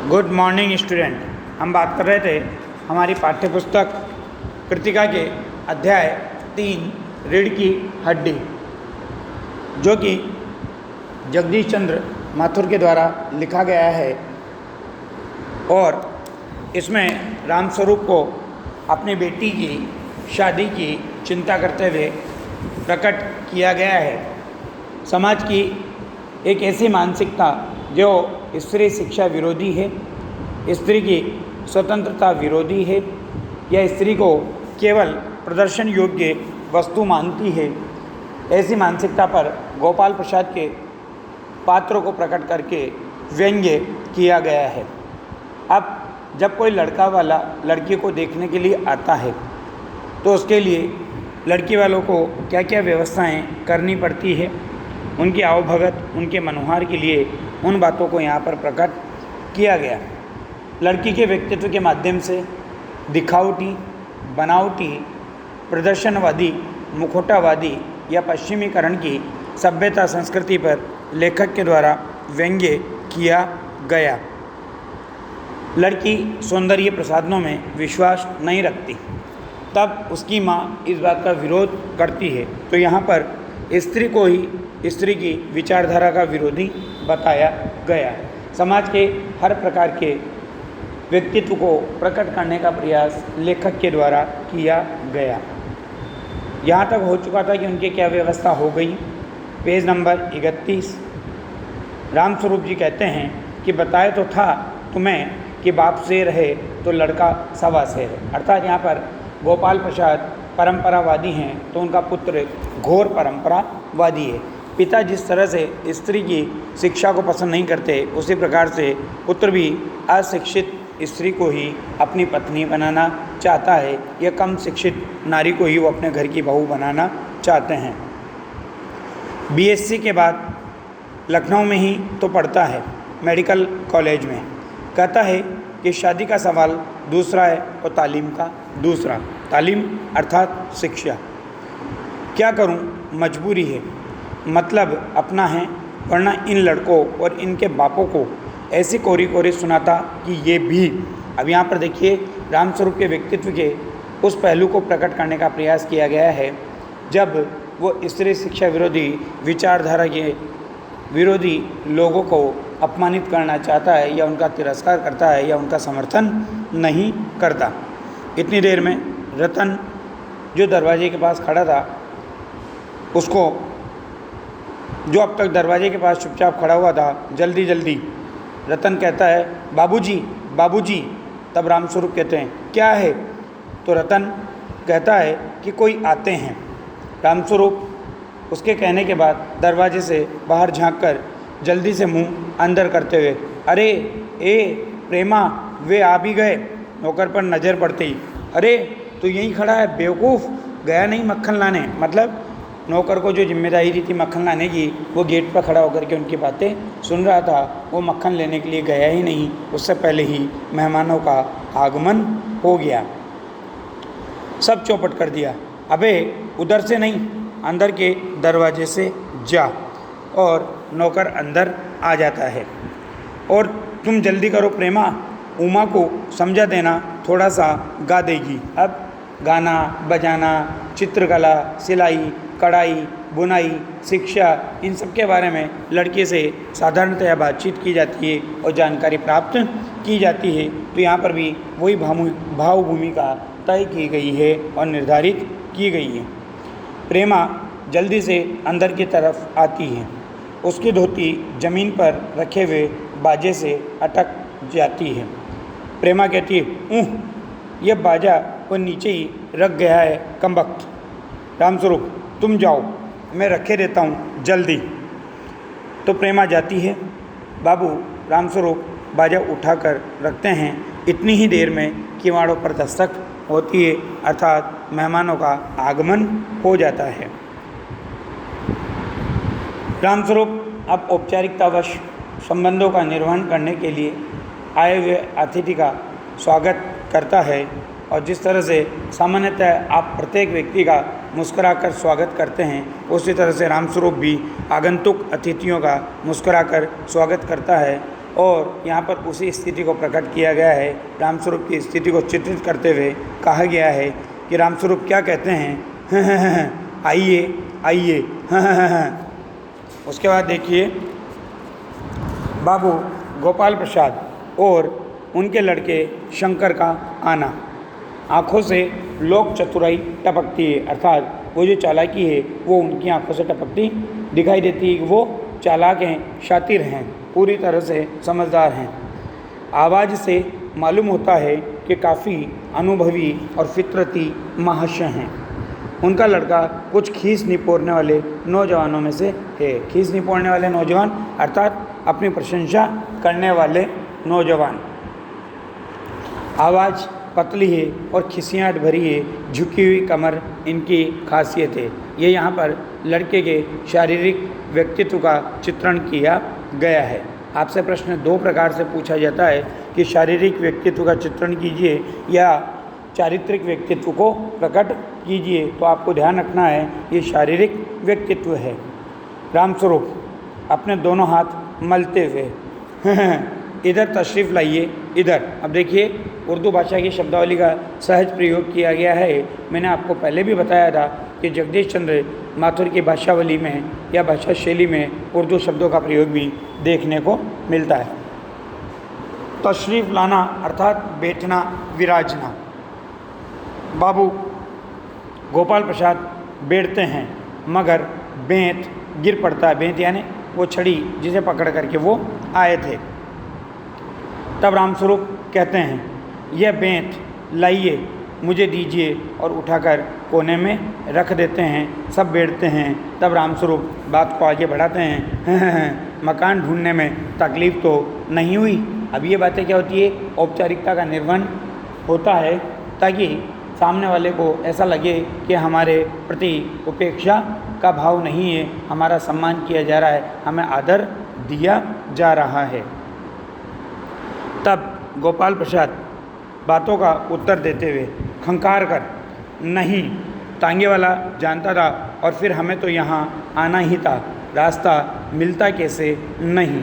Good morning student. हम बात कर रहे थे हमारी पाठ्यपुस्तक कृतिका के अध्याय 3 रीढ़ की हड्डी, जो कि जगदीश चंद्र माथुर के द्वारा लिखा गया है और इसमें रामस्वरूप को अपनी बेटी की शादी की चिंता करते हुए प्रकट किया गया है। समाज की एक ऐसी मानसिकता जो स्त्री शिक्षा विरोधी है, स्त्री की स्वतंत्रता विरोधी है या स्त्री को केवल प्रदर्शन योग्य वस्तु मानती है, ऐसी मानसिकता पर गोपाल प्रसाद के पात्रों को प्रकट करके व्यंग्य किया गया है। अब जब कोई लड़का वाला लड़की को देखने के लिए आता है तो उसके लिए लड़की वालों को क्या क्या व्यवस्थाएं करनी पड़ती है, उनकी आवभगत, उनके मनोहार के लिए उन बातों को यहाँ पर प्रकट किया गया। लड़की के व्यक्तित्व के माध्यम से दिखावटी, बनावटी, प्रदर्शनवादी, मुखौटावादी या पश्चिमीकरण की सभ्यता संस्कृति पर लेखक के द्वारा व्यंग्य किया गया। लड़की सौंदर्य प्रसाधनों में विश्वास नहीं रखती, तब उसकी माँ इस बात का विरोध करती है। तो यहाँ पर स्त्री को ही स्त्री की विचारधारा का विरोधी बताया गया। समाज के हर प्रकार के व्यक्तित्व को प्रकट करने का प्रयास लेखक के द्वारा किया गया। यहाँ तक हो चुका था कि उनकी क्या व्यवस्था हो गई। पेज नंबर 31 रामस्वरूप जी कहते हैं कि बताए तो था तुम्हें कि बाप शेर है तो लड़का सवा शेर है। अर्थात यहाँ पर गोपाल प्रसाद परंपरावादी हैं तो उनका पुत्र घोर परंपरावादी है। पिता जिस तरह से स्त्री की शिक्षा को पसंद नहीं करते, उसी प्रकार से पुत्र भी अशिक्षित स्त्री को ही अपनी पत्नी बनाना चाहता है या कम शिक्षित नारी को ही वो अपने घर की बहू बनाना चाहते हैं। बीएससी के बाद लखनऊ में ही तो पढ़ता है, मेडिकल कॉलेज में। कहता है कि शादी का सवाल दूसरा है और तालीम का दूसरा। तालीम अर्थात शिक्षा। क्या करूं, मजबूरी है, मतलब अपना है, वरना इन लड़कों और इनके बापों को ऐसी कोरी कोरी सुनाता कि ये भी। अब यहाँ पर देखिए रामस्वरूप के व्यक्तित्व के उस पहलू को प्रकट करने का प्रयास किया गया है जब वो स्त्री शिक्षा विरोधी विचारधारा के विरोधी लोगों को अपमानित करना चाहता है या उनका तिरस्कार करता है या उनका समर्थन नहीं करता। इतनी देर में रतन जो दरवाजे के पास खड़ा था, उसको जो अब तक दरवाजे के पास चुपचाप खड़ा हुआ था, जल्दी जल्दी रतन कहता है बाबूजी बाबूजी। तब रामस्वरूप कहते हैं क्या है? तो रतन कहता है कि कोई आते हैं। रामस्वरूप उसके कहने के बाद दरवाजे से बाहर झांककर जल्दी से मुंह अंदर करते हुए, अरे ए प्रेमा, वे आ भी गए। नौकर पर नज़र पड़ते ही, अरे तो यहीं खड़ा है बेवकूफ़, गया नहीं मक्खन लाने। मतलब नौकर को जो जिम्मेदारी थी मक्खन लाने की, वो गेट पर खड़ा होकर के उनकी बातें सुन रहा था। वो मक्खन लेने के लिए गया ही नहीं, उससे पहले ही मेहमानों का आगमन हो गया। सब चौपट कर दिया, अबे उधर से नहीं, अंदर के दरवाजे से जा। और नौकर अंदर आ जाता है। और तुम जल्दी करो प्रेमा, उमा को समझा देना, थोड़ा सा गा देगी। अब गाना बजाना, चित्रकला, सिलाई, कढ़ाई, बुनाई, शिक्षा, इन सब के बारे में लड़के से साधारणतया बातचीत की जाती है और जानकारी प्राप्त की जाती है। तो यहाँ पर भी वही भाव भूमिका तय की गई है और निर्धारित की गई है। प्रेमा जल्दी से अंदर की तरफ आती है। उसकी धोती जमीन पर रखे हुए बाजे से अटक जाती है। प्रेमा कहती है, यह बाजा वो नीचे ही रख गया है कमबख्त। रामस्वरूप तुम जाओ, मैं रखे देता हूँ जल्दी। तो प्रेमा जाती है। बाबू रामस्वरूप बाजा उठाकर रखते हैं। इतनी ही देर में किवाड़ों पर दस्तक होती है, अर्थात मेहमानों का आगमन हो जाता है। रामस्वरूप अब औपचारिकतावश संबंधों का निर्वहन करने के लिए आए हुए अतिथि का स्वागत करता है और जिस तरह से सामान्यतः आप प्रत्येक व्यक्ति का मुस्कुराकर स्वागत करते हैं, उसी तरह से रामस्वरूप भी आगंतुक अतिथियों का मुस्कुराकर स्वागत करता है और यहाँ पर उसी स्थिति को प्रकट किया गया है। रामस्वरूप की स्थिति को चित्रित करते हुए कहा गया है कि रामस्वरूप क्या कहते हैं, आइए आइए। उसके बाद देखिए बाबू गोपाल प्रसाद और उनके लड़के शंकर का आना। आँखों से लोक चतुराई टपकती है, अर्थात वो जो चालाकी है वो उनकी आँखों से टपकती दिखाई देती है कि वो चालाक हैं, शातिर हैं, पूरी तरह से समझदार हैं। आवाज़ से मालूम होता है कि काफ़ी अनुभवी और फितरती महाशय हैं। उनका लड़का कुछ खीस निपोरने वाले नौजवानों में से है। खीस निपोरने वाले नौजवान अर्थात अपनी प्रशंसा करने वाले नौजवान। आवाज़ पतली है और खिसियाट भरी है, झुकी हुई कमर इनकी खासियत है। ये यहाँ पर लड़के के शारीरिक व्यक्तित्व का चित्रण किया गया है। आपसे प्रश्न दो प्रकार से पूछा जाता है कि शारीरिक व्यक्तित्व का चित्रण कीजिए या चारित्रिक व्यक्तित्व को प्रकट कीजिए। तो आपको ध्यान रखना है ये शारीरिक व्यक्तित्व है। रामस्वरूप अपने दोनों हाथ मलते हुए इधर तशरीफ़ लाइए, इधर। अब देखिए उर्दू भाषा की शब्दावली का सहज प्रयोग किया गया है। मैंने आपको पहले भी बताया था कि जगदीश चंद्र माथुर की भाषावली में या भाषा शैली में उर्दू शब्दों का प्रयोग भी देखने को मिलता है। तशरीफ़ लाना अर्थात बैठना, विराजना। बाबू गोपाल प्रसाद बैठते हैं मगर बेंत गिर पड़ता है। बेंत यानी वो छड़ी जिसे पकड़ करके वो आए थे। तब रामस्वरूप कहते हैं, यह बेंत लाइए, मुझे दीजिए, और उठाकर कोने में रख देते हैं। सब बैठते हैं। तब रामस्वरूप बात को आगे बढ़ाते हैं, मकान ढूंढने में तकलीफ़ तो नहीं हुई। अब ये बातें क्या होती है, औपचारिकता का निर्वहन होता है ताकि सामने वाले को ऐसा लगे कि हमारे प्रति उपेक्षा का भाव नहीं है, हमारा सम्मान किया जा रहा है, हमें आदर दिया जा रहा है। तब गोपाल प्रसाद बातों का उत्तर देते हुए खंकार कर, नहीं, तांगे वाला जानता था और फिर हमें तो यहाँ आना ही था, रास्ता मिलता कैसे नहीं।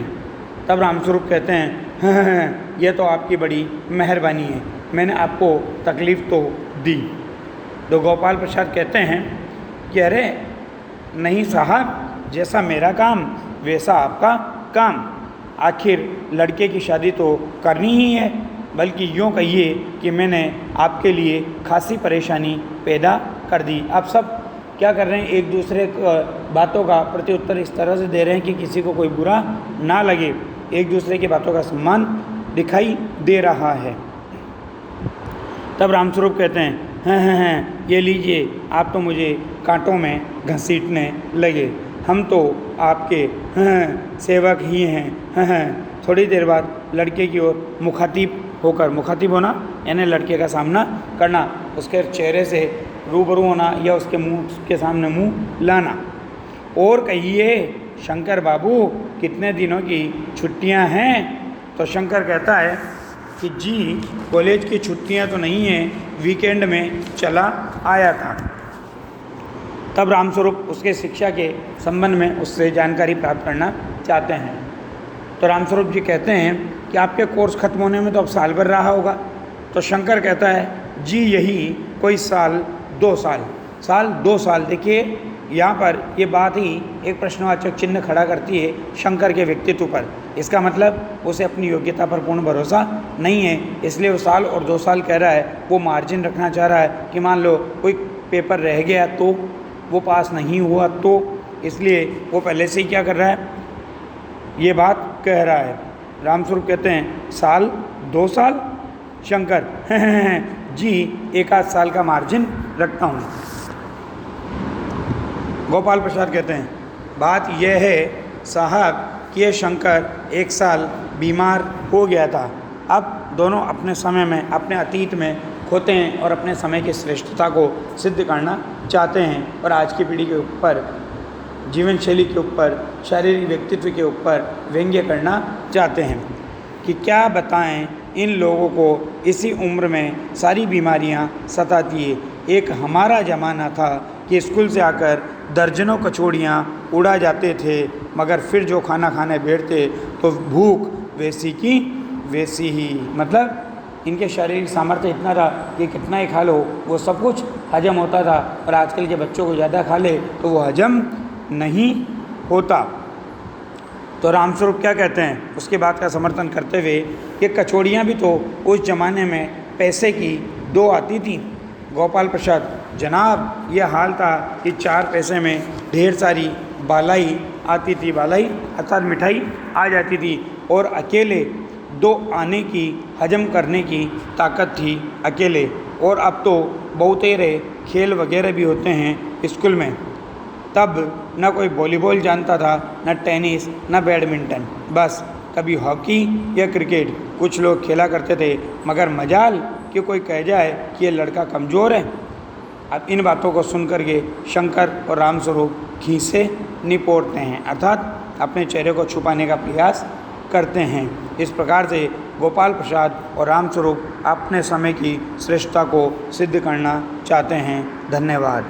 तब रामस्वरूप कहते हैं, यह तो आपकी बड़ी मेहरबानी है, मैंने आपको तकलीफ़ तो दी। तो गोपाल प्रसाद कहते हैं कि अरे नहीं साहब, जैसा मेरा काम वैसा आपका काम। आखिर लड़के की शादी तो करनी ही है, बल्कि यूँ कहिए कि मैंने आपके लिए खासी परेशानी पैदा कर दी। आप सब क्या कर रहे हैं, एक दूसरे बातों का प्रत्युत्तर इस तरह से दे रहे हैं कि किसी को कोई बुरा ना लगे, एक दूसरे की बातों का सम्मान दिखाई दे रहा है। तब रामस्वरूप कहते हैं, ये लीजिए, आप तो मुझे कांटों में घसीटने लगे, हम तो आपके सेवक ही हैं। थोड़ी देर बाद लड़के की ओर मुखातिब होकर, मुखातिब होना यानी लड़के का सामना करना, उसके चेहरे से रूबरू होना या उसके मुंह के सामने मुंह लाना। और कहिए शंकर बाबू, कितने दिनों की छुट्टियां हैं? तो शंकर कहता है कि जी कॉलेज की छुट्टियां तो नहीं हैं, वीकेंड में चला आया था। तब रामस्वरूप उसके शिक्षा के संबंध में उससे जानकारी प्राप्त करना चाहते हैं। तो रामस्वरूप जी कहते हैं कि आपके कोर्स ख़त्म होने में तो अब साल भर रहा होगा। तो शंकर कहता है, जी यही कोई साल 2 साल, साल 2 साल। देखिए यहाँ पर ये बात ही एक प्रश्नवाचक चिन्ह खड़ा करती है शंकर के व्यक्तित्व पर। इसका मतलब उसे अपनी योग्यता पर पूर्ण भरोसा नहीं है, इसलिए वो साल और 2 साल कह रहा है। वो मार्जिन रखना चाह रहा है कि मान लो कोई पेपर रह गया तो, वो पास नहीं हुआ तो, इसलिए वो पहले से ही क्या कर रहा है, ये बात कह रहा है। रामस्वरूप कहते हैं, साल 2 साल? शंकर जी 1 आध साल का मार्जिन रखता हूँ। गोपाल प्रसाद कहते हैं, बात यह है साहब कि ये शंकर 1 साल बीमार हो गया था। अब दोनों अपने समय में, अपने अतीत में खोते हैं और अपने समय की श्रेष्ठता को सिद्ध करना चाहते हैं और आज की पीढ़ी के ऊपर, जीवन शैली के ऊपर, शारीरिक व्यक्तित्व के ऊपर व्यंग्य करना चाहते हैं कि क्या बताएं, इन लोगों को इसी उम्र में सारी बीमारियां सताती है। एक हमारा ज़माना था कि स्कूल से आकर दर्जनों कचौड़ियाँ उड़ा जाते थे, मगर फिर जो खाना खाने बैठते तो भूख वैसी की वैसी ही। मतलब इनके शारीरिक सामर्थ्य इतना था कि कितना ही खा लो वो सब कुछ हजम होता था, और आजकल के बच्चों को ज़्यादा खा ले तो वो हजम नहीं होता। तो रामस्वरूप क्या कहते हैं, उसके बात का समर्थन करते हुए कि कचौड़ियाँ भी तो उस ज़माने में पैसे की 2 आती थी। गोपाल प्रसाद, जनाब ये हाल था कि 4 पैसे में ढेर सारी बालाई आती थी, बालाई अर्थात मिठाई आ जाती थी, और अकेले 2 आने की हजम करने की ताकत थी अकेले। और अब तो बहुतेरे खेल वगैरह भी होते हैं स्कूल में। तब न कोई वॉलीबॉल जानता था, न टेनिस, न बैडमिंटन, बस कभी हॉकी या क्रिकेट कुछ लोग खेला करते थे, मगर मजाल कि कोई कह जाए कि ये लड़का कमज़ोर है। अब इन बातों को सुन कर के शंकर और रामस्वरूप खीसे निपोड़ते हैं, अर्थात अपने चेहरे को छुपाने का प्रयास करते हैं। इस प्रकार से गोपाल प्रसाद और रामस्वरूप अपने समय की श्रेष्ठता को सिद्ध करना चाहते हैं। धन्यवाद।